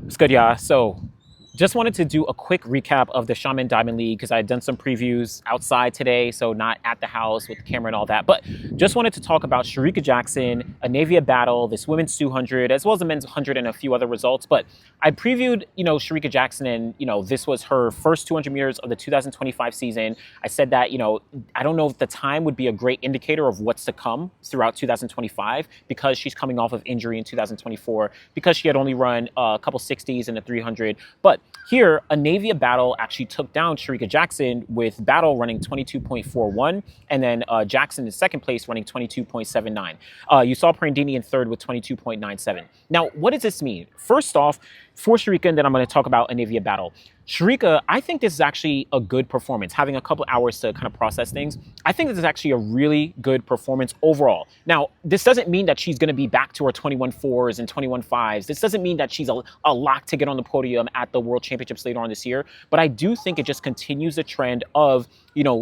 It's good, yeah. So just wanted to do a quick recap of the Xiamen Diamond League because I had done some previews outside today, so not at the house with the camera and all that. But just wanted to talk about Shericka Jackson, Anavia battle, this women's 200, as well as the men's 100 and a few other results. But I previewed, Shericka Jackson, and this was her first 200 meters of the 2025 season. I said that, I don't know if the time would be a great indicator of what's to come throughout 2025 because she's coming off of injury in 2024 because she had only run a couple 60s in the 300, but here, Anavia Battle actually took down Shericka Jackson with Battle running 22.41, and then Jackson in second place running 22.79. You saw Prandini in third with 22.97. Now, what does this mean? First off, for Shericka, and then I'm going to talk about Anavia Battle. Shericka, I think this is actually a good performance. Having a couple hours to kind of process things, I think this is actually a really good performance overall. Now, this doesn't mean that she's going to be back to her 21.4s and 21.5s. This doesn't mean that she's a lock to get on the podium at the World Championships later on this year. But I do think it just continues the trend of,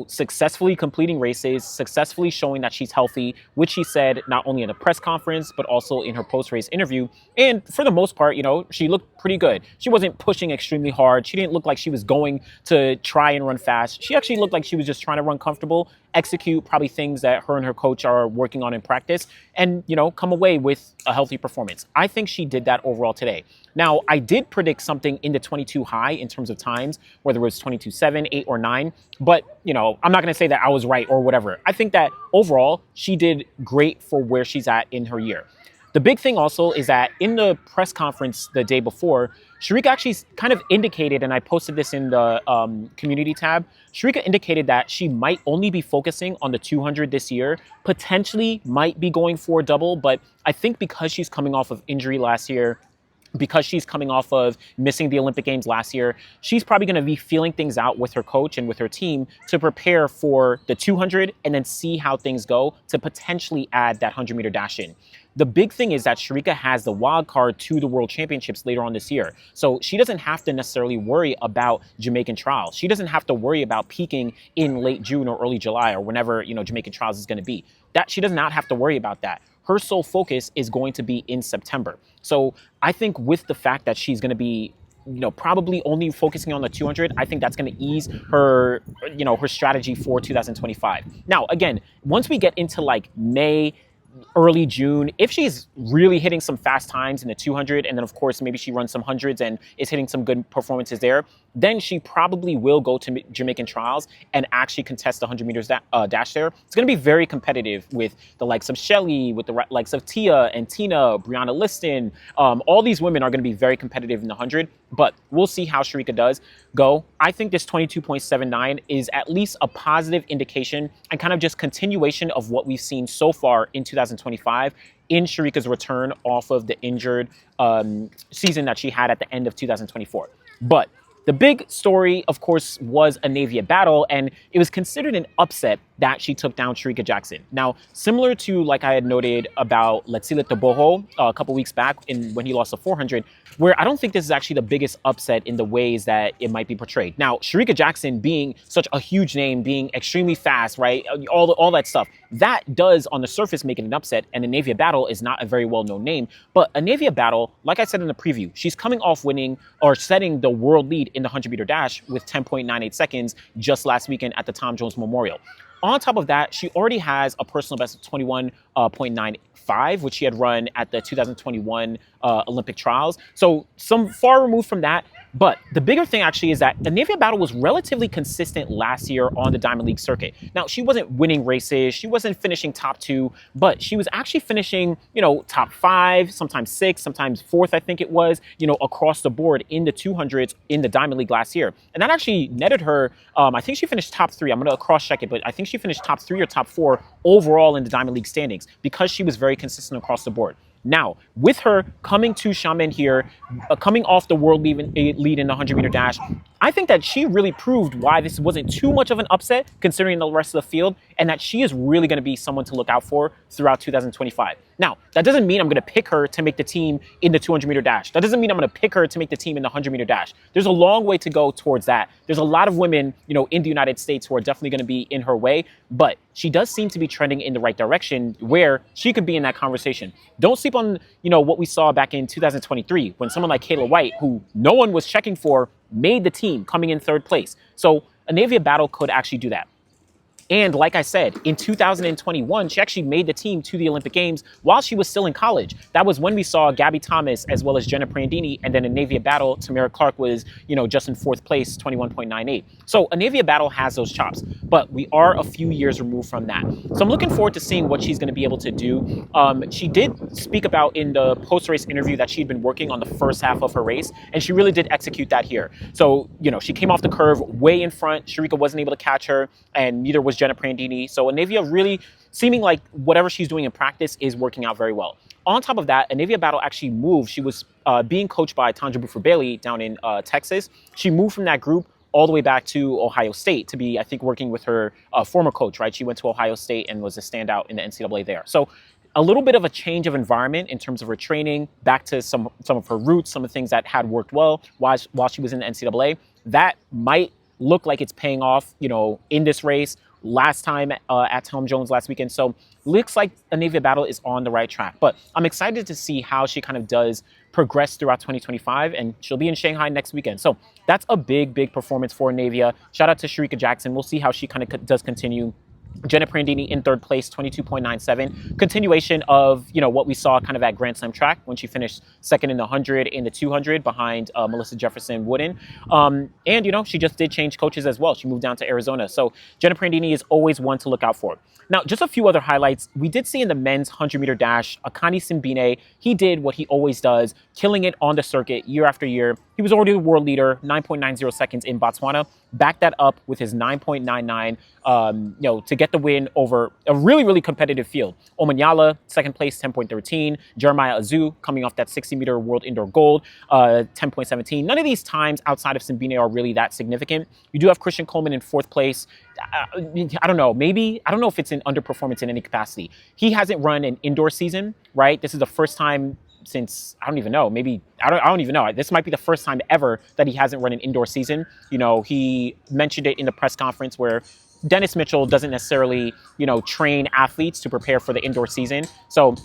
successfully completing races, successfully showing that she's healthy, which she said not only in the press conference, but also in her post-race interview. And for the most part, she looked pretty good. She wasn't pushing extremely hard. She didn't look like she was going to try and run fast. She actually looked like she was just trying to run comfortable, execute probably things that her and her coach are working on in practice, and, come away with a healthy performance. I think she did that overall today. Now, I did predict something in the 22 high in terms of times, whether it was 22.7, 8, or 9. But, I'm not going to say that I was right or whatever. I think that overall, she did great for where she's at in her year. The big thing also is that in the press conference the day before, Shericka actually kind of indicated, and I posted this in the community tab, Shericka indicated that she might only be focusing on the 200 this year, potentially might be going for a double, but I think because she's coming off of injury last year, because she's coming off of missing the Olympic Games last year, she's probably going to be feeling things out with her coach and with her team to prepare for the 200 and then see how things go to potentially add that 100-meter dash in. The big thing is that Shericka has the wild card to the World Championships later on this year. So she doesn't have to necessarily worry about Jamaican trials. She doesn't have to worry about peaking in late June or early July or whenever, Jamaican trials is going to be. That she does not have to worry about that. Her sole focus is going to be in September. So I think with the fact that she's going to be, probably only focusing on the 200, I think that's going to ease her, her strategy for 2025. Now, again, once we get into like May, early June, if she's really hitting some fast times in the 200, and then of course maybe she runs some hundreds and is hitting some good performances there, then she probably will go to Jamaican trials and actually contest the 100 meters dash there. It's going to be very competitive with the likes of Shelly, with the likes of Tia and Tina, Brianna Liston. All these women are going to be very competitive in the 100, but we'll see how Shericka does go. I think this 22.79 is at least a positive indication and kind of just continuation of what we've seen so far in 2025 in Shericka's return off of the injured season that she had at the end of 2024. But the big story, of course, was Anavia Battle, and it was considered an upset that she took down Shericka Jackson. Now, similar to like I had noted about Letsilit Boho a couple weeks back when he lost the 400, where I don't think this is actually the biggest upset in the ways that it might be portrayed. Now, Shericka Jackson being such a huge name, being extremely fast, right? All that stuff, that does on the surface make it an upset, and Anavia Battle is not a very well-known name. But Anavia Battle, like I said in the preview, she's coming off winning or setting the world lead in the 100-meter dash with 10.98 seconds just last weekend at the Tom Jones Memorial. On top of that, she already has a personal best of 21.95, which she had run at the 2021 Olympic trials. So some far removed from that. But the bigger thing actually is that Anavia Battle was relatively consistent last year on the Diamond League circuit. Now, she wasn't winning races, she wasn't finishing top 2, but she was actually finishing, top 5, sometimes 6, sometimes 4th, I think it was, across the board in the 200s in the Diamond League last year. And that actually netted her, I think she finished top 3. I'm going to cross-check it, but I think she finished top 3 or top 4 overall in the Diamond League standings because she was very consistent across the board. Now, with her coming to Xiamen here, coming off the world lead in the 100-meter dash, I think that she really proved why this wasn't too much of an upset considering the rest of the field, and that she is really going to be someone to look out for throughout 2025. Now, that doesn't mean I'm going to pick her to make the team in the 200-meter dash. That doesn't mean I'm going to pick her to make the team in the 100-meter dash. There's a long way to go towards that. There's a lot of women, in the United States who are definitely going to be in her way, but she does seem to be trending in the right direction where she could be in that conversation. Don't sleep on, what we saw back in 2023 when someone like Kayla White, who no one was checking for, made the team coming in third place. So Anavia Battle could actually do that. And like I said, in 2021, she actually made the team to the Olympic Games while she was still in college. That was when we saw Gabby Thomas as well as Jenna Prandini, and then Anavia Battle, Tamara Clark was, just in fourth place, 21.98. So Anavia Battle has those chops, but we are a few years removed from that. So I'm looking forward to seeing what she's going to be able to do. She did speak about in the post-race interview that she'd been working on the first half of her race, and she really did execute that here. So, she came off the curve way in front. Shericka wasn't able to catch her, and neither was Jenna Prandini. So Anavia really seeming like whatever she's doing in practice is working out very well. On top of that, Anavia Battle actually moved. She was being coached by Tandra Buford-Bailey down in Texas. She moved from that group all the way back to Ohio State to be, I think, working with her former coach, right? She went to Ohio State and was a standout in the NCAA there. So a little bit of a change of environment in terms of her training, back to some of her roots, some of the things that had worked well while she was in the NCAA. That might look like it's paying off, in this race. Last time at Tom Jones last weekend. So looks like Anavia Battle is on the right track. But I'm excited to see how she kind of does progress throughout 2025, and she'll be in Shanghai next weekend. So that's a big, big performance for Anavia. Shout out to Shericka Jackson. We'll see how she kind of does continue. Jenna Prandini in third place, 22.97. Continuation of, what we saw kind of at Grand Slam track when she finished second in the 100 and the 200 behind Melissa Jefferson Wooden. And, she just did change coaches as well. She moved down to Arizona. So Jenna Prandini is always one to look out for. Now, just a few other highlights. We did see in the men's 100-meter dash, Akani Simbine, he did what he always does, killing it on the circuit year after year. He was already the world leader, 9.90 seconds in Botswana. Backed that up with his 9.99, to get the win over a really, really competitive field. Omanyala, second place, 10.13. Jeremiah Azu coming off that 60-meter world indoor gold, 10.17. None of these times outside of Simbine are really that significant. You do have Christian Coleman in fourth place. I don't know. Maybe, I don't know if it's an underperformance in any capacity. He hasn't run an indoor season, right? This is the first time since, I don't even know, maybe, I don't even know. This might be the first time ever that he hasn't run an indoor season. He mentioned it in the press conference where Dennis Mitchell doesn't necessarily, train athletes to prepare for the indoor season. So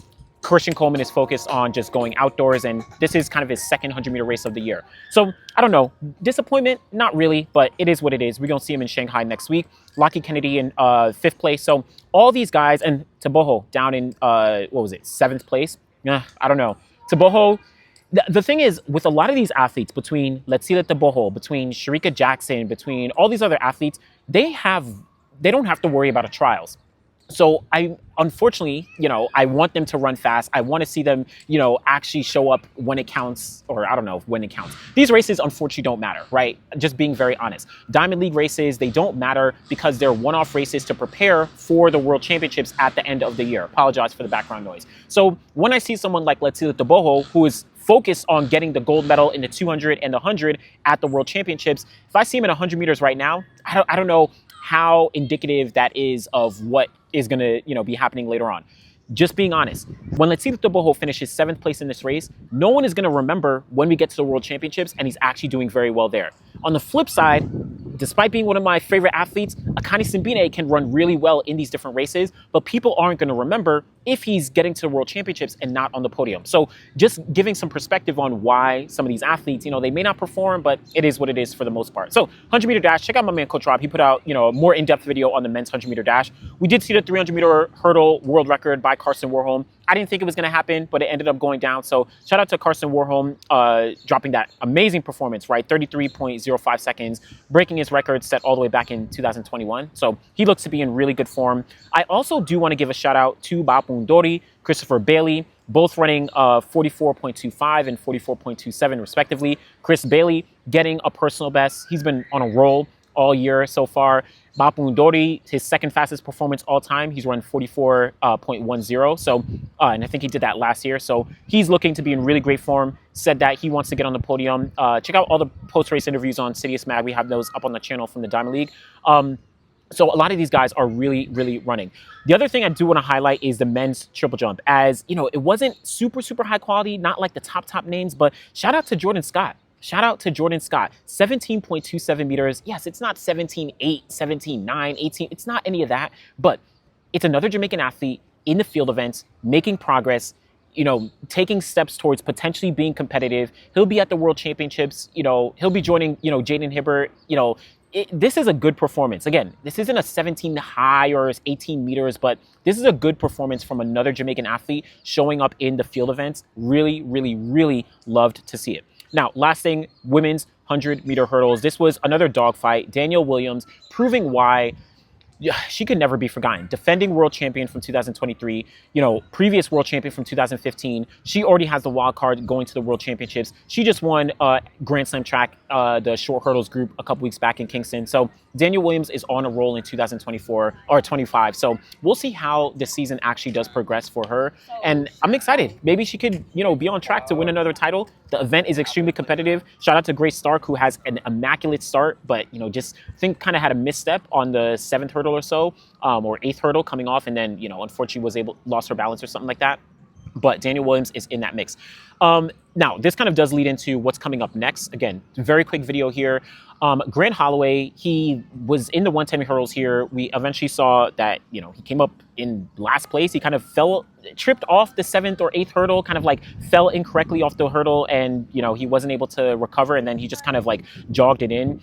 Christian Coleman is focused on just going outdoors, and this is kind of his second 100-meter race of the year. So I don't know. Disappointment? Not really, but it is what it is. We're going to see him in Shanghai next week. Lockie Kennedy in fifth place. So all these guys, and Teboho down in, seventh place? I don't know. Teboho, the thing is, with a lot of these athletes, between Letsila Teboho, between Shericka Jackson, between all these other athletes, they don't have to worry about a trials. So unfortunately, I want them to run fast. I want to see them, actually show up when it counts, or I don't know when it counts. These races, unfortunately, don't matter, right? Just being very honest. Diamond League races, they don't matter because they're one-off races to prepare for the World Championships at the end of the year. Apologize for the background noise. So when I see someone like Letsila Teboho, who is focused on getting the gold medal in the 200 and the 100 at the World Championships, if I see him in 100 meters right now, I don't know how indicative that is of what is going to, be happening later on. Just being honest, when Letsila Teboho finishes seventh place in this race, no one is going to remember when we get to the World Championships, and he's actually doing very well there. On the flip side, despite being one of my favorite athletes, Akani Simbine can run really well in these different races, but people aren't going to remember if he's getting to the World Championships and not on the podium. So just giving some perspective on why some of these athletes, they may not perform, but it is what it is for the most part. So 100-meter dash, check out my man Coach Rob. He put out, a more in-depth video on the men's 100-meter dash. We did see the 300-meter hurdle world record by Carson Warholm. I didn't think it was going to happen, but it ended up going down. So shout out to Carson Warholm dropping that amazing performance, right? 33.05 seconds, breaking his record set all the way back in 2021. So he looks to be in really good form. I also do want to give a shout out to Bapung Dori, Christopher Bailey, both running 44.25 and 44.27 respectively. Chris Bailey getting a personal best. He's been on a roll all year so far. Bapung Dori, his second fastest performance all time. He's run 44.10. So, and I think he did that last year. So he's looking to be in really great form. Said that he wants to get on the podium. Check out all the post-race interviews on Citius Mag. We have those up on the channel from the Diamond League. So a lot of these guys are really, really running. The other thing I do want to highlight is the men's triple jump. As you know, it wasn't super, super high quality, not like the top names, but shout out to Jordan Scott. Shout out to Jordan Scott. 17.27 meters. Yes, it's not 17.8, 17.9, 18. It's not any of that, but it's another Jamaican athlete in the field events, making progress, you know, taking steps towards potentially being competitive. He'll be at the World Championships. You know, he'll be joining, you know, Jaden Hibbert. You know, this is a good performance. Again, this isn't a 17 high or 18 meters, but this is a good performance from another Jamaican athlete showing up in the field events. Really, really, really loved to see it. Now, last thing, women's 100-meter hurdles. This was another dogfight. Danielle Williams proving why she could never be forgotten. Defending world champion from 2023, you know, previous world champion from 2015. She already has the wild card going to the world championships. She just won Grand Slam track, the short hurdles group a couple weeks back in Kingston. So Danielle Williams is on a roll in 2024 or 25. So we'll see how the season actually does progress for her. And I'm excited. Maybe she could, you know, be on track to win another title. The event is extremely competitive. Shout out to Grace Stark, who has an immaculate start, but, you know, just think kind of had a misstep on the 7th hurdle or so, or 8th hurdle coming off. And then, you know, unfortunately lost her balance or something like that. But Danielle Williams is in that mix. Now, this kind of does lead into what's coming up next. Again, very quick video here. Grant Holloway, he was in the 110 hurdles here. We eventually saw that, you know, he came up in last place. He kind of tripped off the 7th or 8th hurdle, kind of like fell incorrectly off the hurdle, and, you know, he wasn't able to recover, and then he just kind of like jogged it in.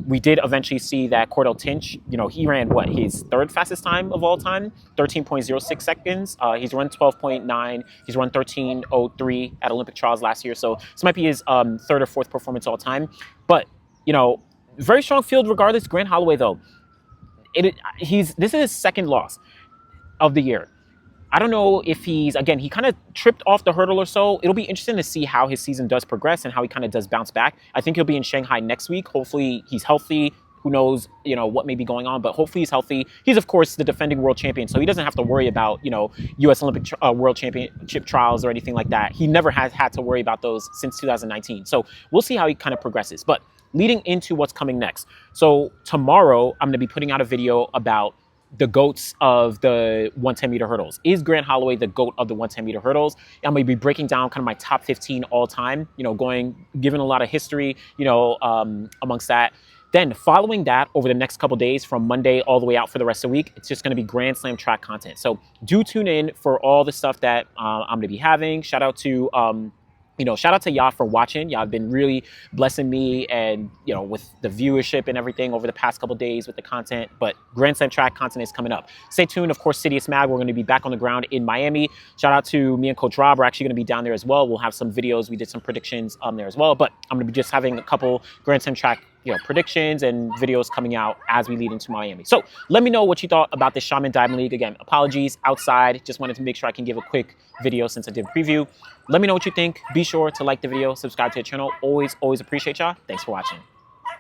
We did eventually see that Cordell Tinch, you know, he ran what, his 3rd fastest time of all time, 13.06 seconds. He's run 12.9. He's run 13.03 at Olympic trials last year. So this might be his 3rd or 4th performance all time. But, you know, very strong field regardless. Grant Holloway, though, this is his 2nd loss of the year. I don't know if he kind of tripped off the hurdle or so. It'll be interesting to see how his season does progress and how he kind of does bounce back. I think he'll be in Shanghai next week. Hopefully he's healthy. Who knows, you know, what may be going on, but hopefully he's healthy. He's, of course, the defending world champion, so he doesn't have to worry about, you know, U.S. Olympic World Championship trials or anything like that. He never has had to worry about those since 2019. So we'll see how he kind of progresses. But leading into what's coming next. So tomorrow, I'm going to be putting out a video about the GOATs of the 110-meter hurdles. Is Grant Holloway the GOAT of the 110-meter hurdles? I'm going to be breaking down kind of my top 15 all time, you know, giving a lot of history, you know, amongst that. Then following that, over the next couple days, from Monday all the way out for the rest of the week, it's just going to be Grand Slam track content. So do tune in for all the stuff that I'm going to be having. Shout out to y'all for watching. Y'all have been really blessing me and, you know, with the viewership and everything over the past couple days with the content. But Grand Slam track content is coming up. Stay tuned. Of course, Citius Mag, we're going to be back on the ground in Miami. Shout out to me and Coach Rob. We're actually going to be down there as well. We'll have some videos. We did some predictions there as well. But I'm going to be just having a couple Grand Slam track, you know, predictions and videos coming out as we lead into Miami. So let me know what you thought about the Xiamen Diamond League. Again, apologies outside. Just wanted to make sure I can give a quick video since I did a preview. Let me know what you think. Be sure to like the video, subscribe to the channel. Always appreciate y'all. Thanks for watching.